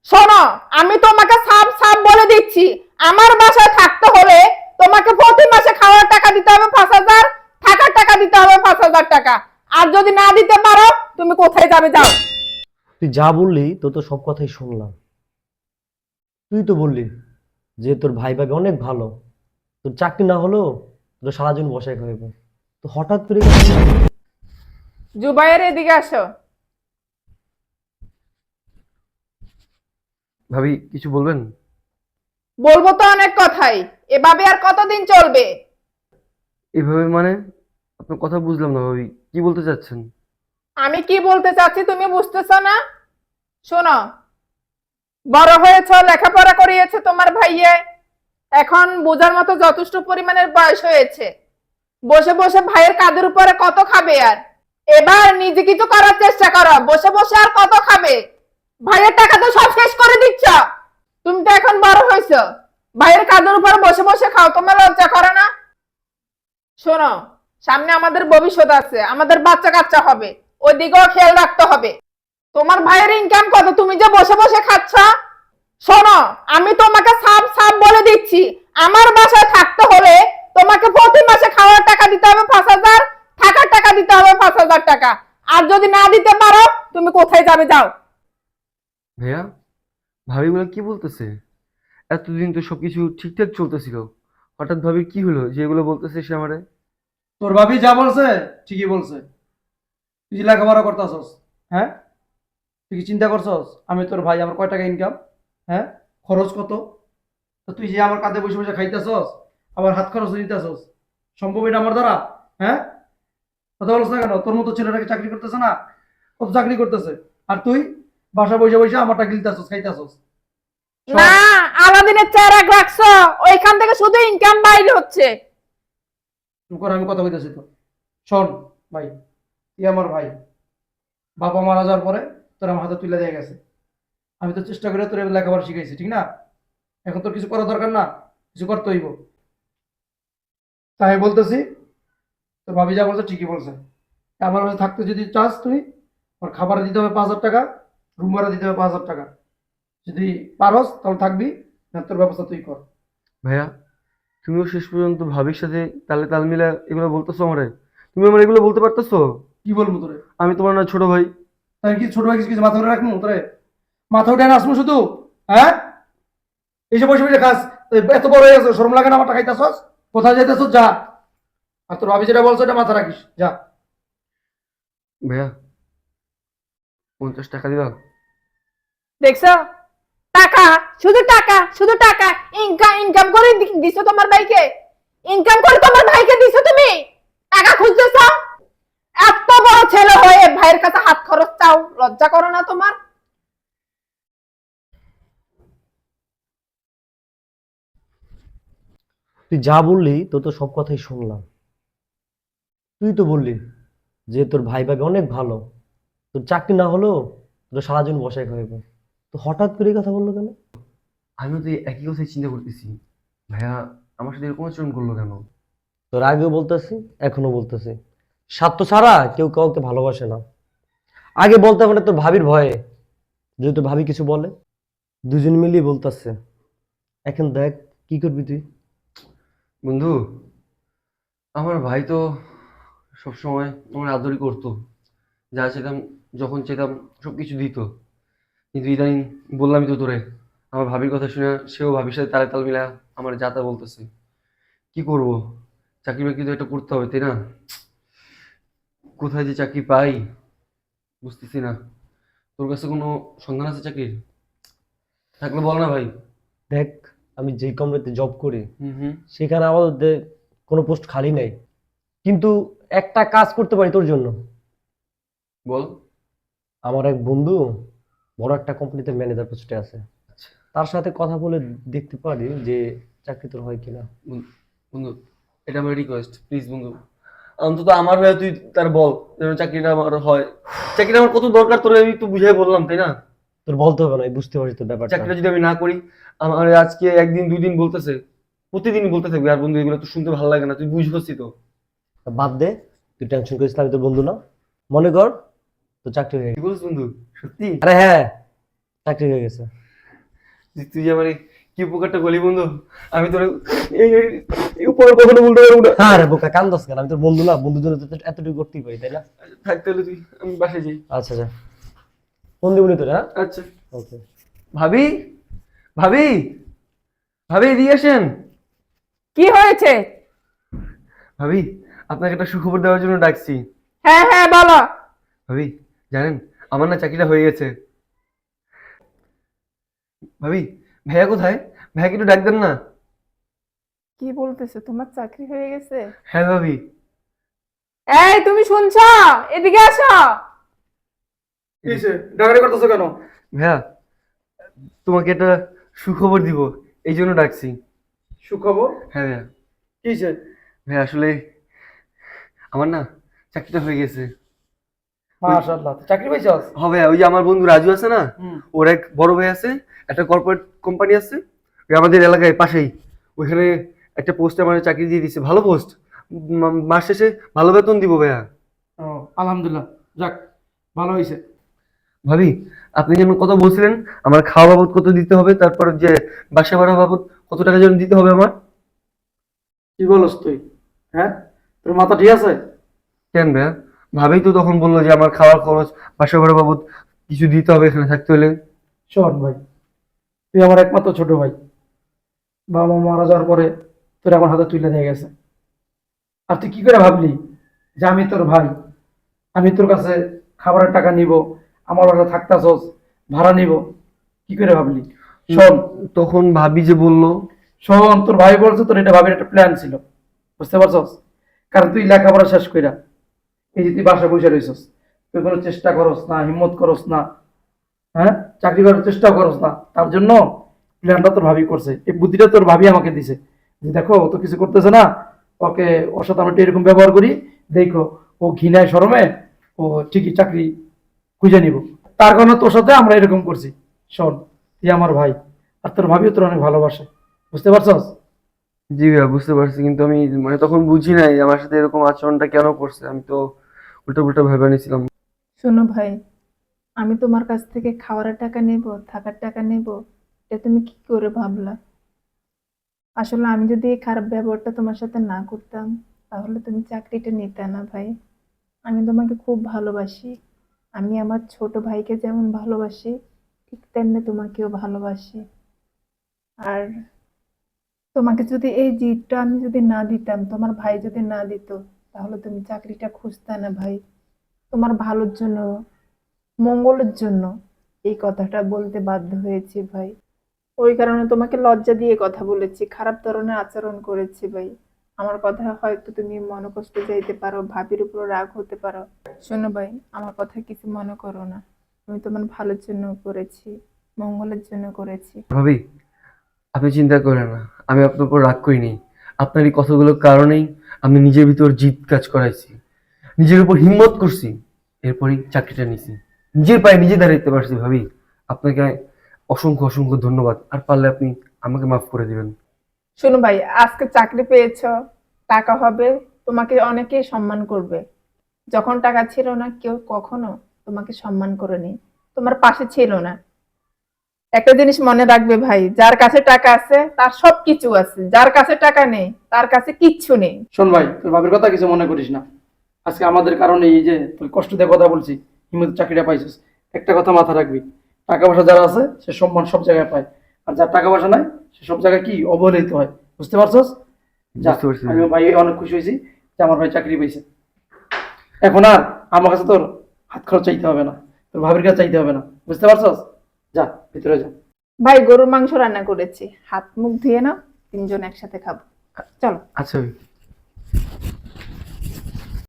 শোনো, আমি তোমাকে সাফ সাফ বলে দিচ্ছি, আমার বাসায় থাকতে হলে তোমাকে প্রতি মাসে খাওয়ার টাকা দিতে হবে 5,000, থাকার টাকা দিতে হবে 5,000 টাকা। আর যদি না দিতে পারো তুমি কোথায় যাবে যাও। তুই যা বললি তো তো সব কথাই শুনলাম। তুই তো বললি যে তোর ভাই ভাবি অনেক ভালো, তোর চাকরি না হলেও তোর সারা জীবন বসায় খাওয়াবো। তো হঠাৎ করে এই কথা বললি? জুবাইর, এদিকে আসো। ভাবি কিছু বলবেন? বলবো তো অনেক কথাই, এভাবে আর কতদিন চলবে? এভাবে মানে? আপনার কথা বুঝলাম না ভাবি, কি বলতে চাচ্ছেন? আমি কি বলতে চাচ্ছি তুমি বুঝতেছো না? শোনো, বড় হয়েছ, লেখাপড়া করিয়েছে তোমার ভাইয়ে, এখন বোঝার মতো যথেষ্ট পরিমাণের বয়স হয়েছে। বসে বসে ভাইয়ের কাঁধের উপরে কত খাবে আর? এবার নিজে কিছু করার চেষ্টা করো, বসে বসে আর কত খাবে? ভাইয়ের টাকা তো সব শেষ করে দিচ্ছ। তুমি তো এখন বড় হয়েছো, ভাইয়ের কাঁধের উপরে বসে বসে খাও, তোমার লজ্জা করে না? শোনো, সামনে আমাদের ভবিষ্যৎ আছে, আমাদের বাচ্চা কাচ্চা হবে, ওই দিকেও খেয়াল রাখতে হবে। তোমার ভাইয়ের ইনকাম কত, তুমি যে বসে বসে খাচ্ছ? শোনো, আমি তোমাকে সাফ সাফ বলে দিচ্ছি, আমার বাসায় থাকতে হলে তোমাকে প্রতি মাসে খাওয়ার টাকা দিতে হবে 5,000, থাকার টাকা দিতে হবে 5,000 টাকা। আর যদি না দিতে পারো তুমি কোথায় যাবে যাও। ভাইয়া, ভাবি বলে কি বলতেছে? এতদিন তো সবকিছু ঠিকঠাক চলতেছিল, হঠাৎ ভাবির কি হলো যে এগুলো বলতেছে সে আমারে? তোর ভাবি যা বলছে ঠিকই বলছে। তুই যে লেখাপড়া করতেছস, হ্যাঁ, তুই কি চিন্তা করছস আমি তোর ভাই, আমার কয় টাকা ইনকাম, হ্যাঁ, খরচ কত? তো তুই যে আমার কাঁধে বসে বসে খাইতেছস, আবার হাত খরচ দিতেছস, সম্ভব এটা আমার দ্বারা? হ্যাঁ, কথা বলছ না কেন? তোর মতো ছেলেটাকে চাকরি করতেছে না, কত চাকরি করতেছে, আর তুই বাসা বসে বসে আমার টাকা দিতেছস, খাইতেছস। না, আলাদিনের চেহারা রাখছো, ওইখান থেকে শুধু ইনকাম বাইরে হচ্ছে। চুপ কর, আমি কথা কইতেছি তো। শোন ভাই, তুই আমার ভাই, বাবা মারা যাওয়ার পরে তোর আমার হাতে তুলে দিয়ে গেছে, আমি তো চেষ্টা করে তোর লেখাপড়া শিখাইছি, ঠিক না? এখন তোর কিছু করা দরকার না, কিছু করতে হইব। তাই আমি বলতেছি, তোর ভাবি যা বলছে ঠিকই বলছে। আমার কাছে থাকতে যদি চাস তুই, ওর খাবার দিতে হবে 5,000 টাকা, রুম ভাড়া দিতে হবে 5,000 টাকা। যদি পারস তাহলে থাকবি, না তোর ব্যবস্থা তুই কর। ভাইয়া, তুমিও শেষ পর্যন্ত ভাবির সাথে তালে তাল মিলা এগুলো বলতেছো আমারে? তুমি আমার এগুলো বলতে পারতেছো? কি বলবো তোরে? আমি তোমার না ছোট ভাই? তাই কি ছোট ভাই কিছু কিছু মাথা উঠে রাখবো তোরে? মাথা উঠে আসবো শুধু? হ্যাঁ, এই যে বসে বসে খাস, এত বড় হয়ে গেছে, শরম লাগে না আমার টাকা খাইতেছস? কোথায় যাইতেছস যা, আর তোর ভাবি যেটা বলছো এটা মাথা রাখিস, যা। ভাইয়া, 50 টাকা দিবা? দেখছো, টাকা, শুধু টাকা, শুধু টাকা। ইনকাম ইনকাম করে দিছো তোমার ভাইকে, ইনকাম করে তোমার ভাইকে দিছো তুমি, টাকা খুঁজতেছো? এত বড় ছেলে হয়ে ভাইয়ের কাছে হাত খরচ চাও, লজ্জা করো না তোমার? তুই যা বললি তো তো সব কথাই শুনলাম। তুই তো বললি যে তোর ভাই ভাবি অনেক ভালো, তোর চাকরি না হলেও তোর সারা জীবন বসায় খাওয়াবো। তো হঠাৎ করে এই কথা বললো কেন? আমিও তো এই একই কথাই চিন্তা করতেছি। ভাইয়া আমার সাথে এরকম আচরণ করলো কেন? তোর আগেও বলতেছি, এখনো বলতেছি, স্বার্থ ছাড়া কেউ কাউকে ভালোবাসে না। আগে বলতে পারে তোর ভাবির ভয়ে, যদি তোর ভাবি কিছু বলে দুজন মিলিয়ে বলতেছে। এখন দেখ কি করবি তুই। বন্ধু, আমার ভাই তো সবসময় আমার আদরই করতো, যা চেতাম যখন চেতাম সবকিছু দিত। কিন্তু ইদানিং বললামই তো তোরে, আমার ভাবির কথা শুনে সেও ভাবির সাথে তালে তাল মিলা আমার যা তা বলতেছে। কি করব? চাকরি বাকরি তো একটা করতে হবে, তাই না? কোথায় যে চাকরি পাই বুঝতেছি না। তোর কাছে কোনো সন্ধান আছে চাকরির? থাকলে বল না ভাই। দেখ, আমি যেই কোম্পানিতে জব করি হুম হুম। সেখানে আমাদের কোনো পোস্ট খালি নাই, কিন্তু একটা কাজ করতে পারি তোর জন্য। বল। আমার এক বন্ধু বড় একটা কোম্পানিতে ম্যানেজার পোস্টে আছে, আচ্ছা তার সাথে কথা বলে দেখতে পারি যে চাকরি তোর হয় কিনা। বন্ধু, এটা আমার রিকোয়েস্ট, প্লিজ বন্ধু, অন্তত আমার হয়ে তুই তার বল যেন চাকরিটা আমার হয়। চাকরিটা আমার কত দরকার তোরে আমি তো বুঝাই বললাম, তাই না? তোর বলতে হবে না, আমি বুঝতে পারছি তোর ব্যাপারটা। চাকরিটা যদি আমি না করি, আমার আজকে একদিন দুই দিন বলতেছে, প্রতিদিনই বলতে থাকবে। আর বন্ধু এগুলো তো শুনতে ভালো লাগে না, তুই বুঝবি তো। বাদ দে, তুই টেনশন করিস না, আমি তোর বন্ধু না। মনে কর তোর চাকরি হয়ে কি গেছে। বলিস বন্ধু? সত্যি? আরে হ্যাঁ, চাকরি হয়ে গেছে। যে তুই যে আমার কি উপকারটা করলি বন্ধু, আমি তোর এই উপকার কখনো বলতে পারবো না। হ্যাঁ রে বোকা, কান্দস কেন? আমি তোর বন্ধু না? বন্ধুর জন্য তো এতটুকু করতেই পারি, তাই না? থাক তাহলে তুই, আমি বাসায় যাই। আচ্ছা যা, ফোন দিবনি তোর? হ্যাঁ, আচ্ছা। ওকে। ভাবি, ভাবি, ভাবি এদিকে আসেন। কি হয়েছে? ভাবি, আপনাকে একটা সুখবর দেওয়ার জন্য ডাকছি। হ্যাঁ হ্যাঁ বলো। ভাবি জানেন, আমার না চাকরিটা হয়ে গেছে। ভাবি, ভাইয়া কোথায়? ভাইয়াকে একটু ডাক দেন না। কি বলতেছো, তোমার চাকরি হয়ে গেছে? হ্যাঁ ভাবি। এই তুমি শুনছো? এদিকে আসো। কি হয়েছে? ডাকাডাকি করতেছো কেন? ভাইয়া, তোমাকে একটা সুখবর দিব, এই জন্য ডাকছি। সুখবর? হ্যাঁ ভাইয়া। কি হয়েছে? ভাইয়া আসলে আমার না চাকরিটা হয়ে গেছে। মাশাআল্লাহ, চাকরি পাইছস? হবে, ওই যে আমার বন্ধু রাজু আছে না, হুম। ওর এক বড় ভাই আছে, একটা কর্পোরেট কোম্পানি আছে ওই আমাদের এলাকায় পাশেই, ওইখানে একটা পোস্টে আমার চাকরি দিয়ে দিছে, ভালো পোস্ট, মাস শেষে ভালো বেতন দিব ভাইয়া। ও আলহামদুলিল্লাহ, যাক ভালো হয়েছে। ভাবি, আপনি যেন কত বলছিলেন আমার খাওয়া বাবদ কত দিতে হবে, তারপর যে বাসা ভাড়া বাবদ কত টাকা যেন দিতে হবে আমার? কি বলস তুই? হ্যাঁ, তোর মাথা ঠিক আছে? কেন ভাইয়া? ভাবেই তো তখন বললো যে আমার খাওয়ার খরচ, বাসা ভাড়া বাবদ কিছু দিতে হবে এখানে থাকতে হলে। শোন ভাই, তুই আমার একমাত্র ছোট ভাই। বাবা মা মারা যাওয়ার পরে তোর আমার হাতে তুলে দিয়ে গেছে। আর তুই কি করে ভাবলি যে আমি তোর ভাই, আমি তোর কাছে খাবারের টাকা নিব, আমার বাসায় থাকতাছস, ভাড়া নিব? কি করে ভাবলি? শোন, তখন ভাবি যে বললো, শোন, তোর ভাই বলছে তোর এটা ভাবির একটা প্ল্যান ছিল, বুঝতে পারছস? কারণ তুই লেখাপড়া শেষ কইরা এই যে তুই বাসা বসে রইছস, তুই কোনো চেষ্টা করস না, হিম্মত করস না, হ্যাঁ, চাকরি করার চেষ্টাও করস না, তার জন্য প্ল্যানটা তোর ভাবি করছে। এই বুদ্ধিটা তোর ভাবি আমাকে দিছে যে দেখো ও তো কিছু করতেছে না, ওকে, ওর সাথে আমরা একটু এরকম ব্যবহার করি, দেখো ও ঘৃণায় শরমে ও ঠিকই চাকরি খুঁজে নিব। তার কারণে তোর সাথে আমরা এরকম করছি। শোন, তুই আমার ভাই, আর তোর ভাবিও তোর অনেক ভালোবাসে, বুঝতে পারছস? জি ভাইয়া বুঝতে পারছি, কিন্তু আমি মানে তখন বুঝি নাই আমার সাথে এরকম আচরণটা কেন করছে, আমি তো উল্টা পুল্টা ভেবে নিয়েছিলাম। শোনো ভাই, আমি তোমার কাছ থেকে খাওয়ার টাকা নেব, থাকার টাকা নেব, এটা তুমি কি করে ভাবলা? আসলে আমি যদি এই খারাপ ব্যবহারটা তোমার সাথে না করতাম, তাহলে তুমি চাকরিটা নিতে না ভাই। আমি তোমাকে খুব ভালোবাসি। আমি আমার ছোট ভাইকে যেমন ভালোবাসি, ঠিক তেমনি তোমাকেও ভালোবাসি। আর তোমাকে যদি এই জিতটা আমি যদি না দিতাম, তোমার ভাই যদি না দিত, তাহলে তুমি চাকরিটা খুঁজতে না ভাই। তোমার ভালোর জন্য, মঙ্গলের জন্য এই কথাটা বলতে বাধ্য হয়েছি ভাই। ওই কারণে তোমাকে লজ্জা দিয়ে কথা বলেছি, খারাপ ধরনের আচরণ করেছি ভাই। আমার কথা হয়তো তুমি মনে কষ্ট যাইতে পারো, ভাবির উপর রাগ হতে পারো। শোনো ভাই, আমার কথা কিছু মনে করো না। আমি তোমার ভালোর জন্য করেছি, মঙ্গলের জন্য করেছি। ভাবি, আপনি চিন্তা করেন না, আমি আপনার উপর রাগ করিনি। আপনার এই কথাগুলোর কারণেই আমি নিজের ভিতর জিদ কাজ করাইছি, নিজের উপর হিম্মত করছি, এরপরই চাকরিটা নিছি, নিজের পায়ে নিজে দাঁড়াইতে পারছি। ভাবি, আপনাকে অসংখ্য অসংখ্য ধন্যবাদ, আর পারলে আপনি আমাকে মাফ করে দিবেন। শোনো ভাই, আজকে চাকরি পেয়েছো, টাকা হবে, তোমাকে অনেকেই সম্মান করবে। যখন টাকা ছিল না, কেউ কখনো তোমাকে সম্মান করেনি, তোমার পাশে ছিল না। একটা জিনিস মনে রাখবে ভাই, যার কাছে টাকা আছে তার সবকিছু আছে, যার কাছে টাকা নেই তার কাছে কিচ্ছু নেই। শোন ভাই, তোর ভাবির কথা কিছু মনে করিস না। আজকে আমাদের কারণে এই যে তুই কষ্ট দিয়ে কথা বলছি, হিম্মত চাকরিটা পাইছিস, একটা কথা মাথা রাখবি, টাকা পয়সা যারা আছে সে সম্মান সব জায়গায় পায়, আর যার টাকা পয়সা নাই সে সব জায়গায় কি অবহেলিত হয়, বুঝতে পারছস? যা, বুঝতে পারছি। আমি ভাই অনেক খুশি হয়েছি যে আমার ভাই চাকরি পাইছে। এখন আর আমার কাছে তোর হাত খরচ চাইতে হবে না, তোর ভাবির কাছে চাইতে হবে না, বুঝতে পারছস? যা, ভিতরে যা। ভাই, গরুর মাংস রান্না করেছি, হাত মুখ ধুয়ে নাও, তিনজন একসাথে খাবো। চলো। আচ্ছা ভাই।